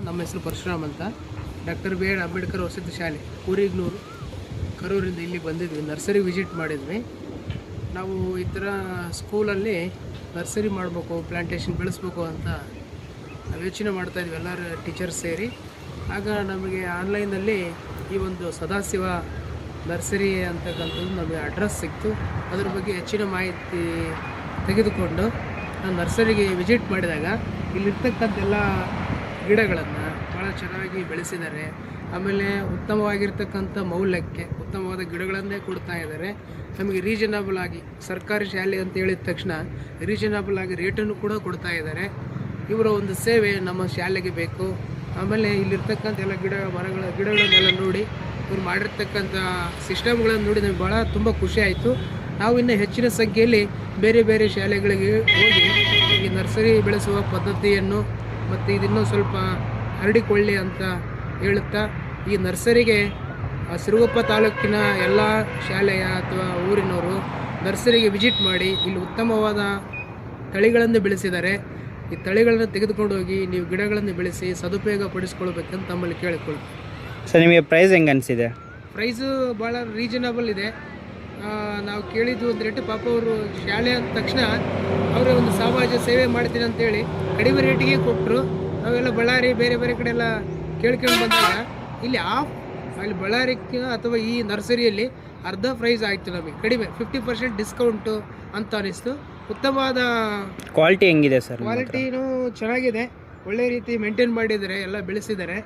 ನಮ್ಮ ಹೆಸರು ಪರಶುರಾಮ್ ಅಂತ. ಡಾಕ್ಟರ್ ಬಿ ಆರ್ ಅಂಬೇಡ್ಕರ್ ವಸತಿ ಶಾಲೆ ಕೂರಿಗ್ನೂರು ಕರೂರಿಂದ ಇಲ್ಲಿಗೆ ಬಂದಿದ್ವಿ. ನರ್ಸರಿ ವಿಸಿಟ್ ಮಾಡಿದ್ವಿ. ನಾವು ಈ ಥರ ಸ್ಕೂಲಲ್ಲಿ ನರ್ಸರಿ ಮಾಡಬೇಕು, ಪ್ಲ್ಯಾಂಟೇಷನ್ ಬೆಳೆಸ್ಬೇಕು ಅಂತ ನಾವು ಯೋಚನೆ ಮಾಡ್ತಾಯಿದ್ವಿ ಎಲ್ಲರೂ ಟೀಚರ್ಸ್ ಸೇರಿ. ಆಗ ನಮಗೆ ಆನ್ಲೈನಲ್ಲಿ ಈ ಒಂದು ಸದಾಶಿವ ನರ್ಸರಿ ಅಂತಕ್ಕಂಥದ್ದು ನಮಗೆ ಅಡ್ರೆಸ್ ಸಿಕ್ತು. ಅದ್ರ ಬಗ್ಗೆ ಹೆಚ್ಚಿನ ಮಾಹಿತಿ ತೆಗೆದುಕೊಂಡು ನಾನು ನರ್ಸರಿಗೆ ವಿಸಿಟ್ ಮಾಡಿದಾಗ ಇಲ್ಲಿರ್ತಕ್ಕಂಥೆಲ್ಲ ಗಿಡಗಳನ್ನು ಭಾಳ ಚೆನ್ನಾಗಿ ಬೆಳೆಸಿದ್ದಾರೆ. ಆಮೇಲೆ ಉತ್ತಮವಾಗಿರ್ತಕ್ಕಂಥ ಮೌಲ್ಯಕ್ಕೆ ಉತ್ತಮವಾದ ಗಿಡಗಳನ್ನೇ ಕೊಡ್ತಾ ಇದ್ದಾರೆ. ನಮಗೆ ರೀಸನಬಲ್ ಆಗಿ ಸರ್ಕಾರಿ ಶಾಲೆ ಅಂತ ಹೇಳಿದ ತಕ್ಷಣ ರೀಸನಬಲ್ ಆಗಿ ರೇಟನ್ನು ಕೂಡ ಕೊಡ್ತಾ ಇದ್ದಾರೆ. ಇವರ ಒಂದು ಸೇವೆ ನಮ್ಮ ಶಾಲೆಗೆ ಬೇಕು. ಆಮೇಲೆ ಇಲ್ಲಿರ್ತಕ್ಕಂಥ ಎಲ್ಲ ಗಿಡಗಳನ್ನೆಲ್ಲ ನೋಡಿ ಇವ್ರು ಮಾಡಿರ್ತಕ್ಕಂಥ ಸಿಸ್ಟಮ್ಗಳನ್ನು ನೋಡಿ ನಮಗೆ ಭಾಳ ತುಂಬ ಖುಷಿ ಆಯಿತು. ನಾವು ಇನ್ನೂ ಹೆಚ್ಚಿನ ಸಂಖ್ಯೆಯಲ್ಲಿ ಬೇರೆ ಬೇರೆ ಶಾಲೆಗಳಿಗೆ ಹೋಗಿ ಈ ನರ್ಸರಿ ಬೆಳೆಸುವ ಪದ್ಧತಿಯನ್ನು ಮತ್ತು ಇದನ್ನು ಸ್ವಲ್ಪ ಹರಡಿಕೊಳ್ಳಿ ಅಂತ ಹೇಳುತ್ತಾ, ಈ ನರ್ಸರಿಗೆ ಸಿರುಗುಪ್ಪ ತಾಲೂಕಿನ ಎಲ್ಲ ಶಾಲೆಯ ಅಥವಾ ಊರಿನವರು ನರ್ಸರಿಗೆ ವಿಸಿಟ್ ಮಾಡಿ ಇಲ್ಲಿ ಉತ್ತಮವಾದ ತಳಿಗಳನ್ನು ಬೆಳೆಸಿದ್ದಾರೆ. ಈ ತಳಿಗಳನ್ನು ತೆಗೆದುಕೊಂಡು ಹೋಗಿ ನೀವು ಗಿಡಗಳನ್ನು ಬೆಳೆಸಿ ಸದುಪಯೋಗ ಪಡಿಸ್ಕೊಳ್ಬೇಕಂತ ತಮ್ಮಲ್ಲಿ ಕೇಳಿಕೊಳ್ಳಿ. ಸರ್, ನಿಮಗೆ ಪ್ರೈಸ್ ಹೆಂಗೆ ಅನಿಸಿದೆ? ಪ್ರೈಸು ಭಾಳ ರೀಸನಬಲ್ ಇದೆ. ನಾವು ಕೇಳಿದ್ದು ಒಂದು ರೇಟ್. ಪಾಪ ಅವರು ಶಾಲೆ ಅಂದ ತಕ್ಷಣ ಅವರೇ ಒಂದು ಸಮಾಜ ಸೇವೆ ಮಾಡ್ತೀನಿ ಅಂತೇಳಿ ಕಡಿಮೆ ರೇಟಿಗೆ ಕೊಟ್ಟರು. ನಾವೆಲ್ಲ ಬಳ್ಳಾರಿ ಬೇರೆ ಬೇರೆ ಕಡೆ ಎಲ್ಲ ಕೇಳ್ಕೊಂಡು ಬಂದಾಗ ಇಲ್ಲಿ ಅಲ್ಲಿ ಬಳ್ಳಾರಿ ಅಥವಾ ಈ ನರ್ಸರಿಯಲ್ಲಿ ಅರ್ಧ ಪ್ರೈಸ್ ಆಯಿತು. ನಮಗೆ ಕಡಿಮೆ 50% ಡಿಸ್ಕೌಂಟು ಅಂತ ಅನಿಸ್ತು. ಉತ್ತಮವಾದ ಕ್ವಾಲಿಟಿ ಹೆಂಗಿದೆ ಸರ್? ಕ್ವಾಲಿಟಿನೂ ಚೆನ್ನಾಗಿದೆ, ಒಳ್ಳೆ ರೀತಿ ಮೇಂಟೈನ್ ಮಾಡಿದ್ದಾರೆ, ಎಲ್ಲ ಬೆಳೆಸಿದ್ದಾರೆ.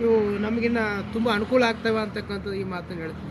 ಇವು ನಮಗಿನ್ನ ತುಂಬ ಅನುಕೂಲ ಆಗ್ತವೆ ಅಂತಕ್ಕಂಥದ್ದು ಈ ಮಾತನ್ನು ಹೇಳ್ತೀನಿ.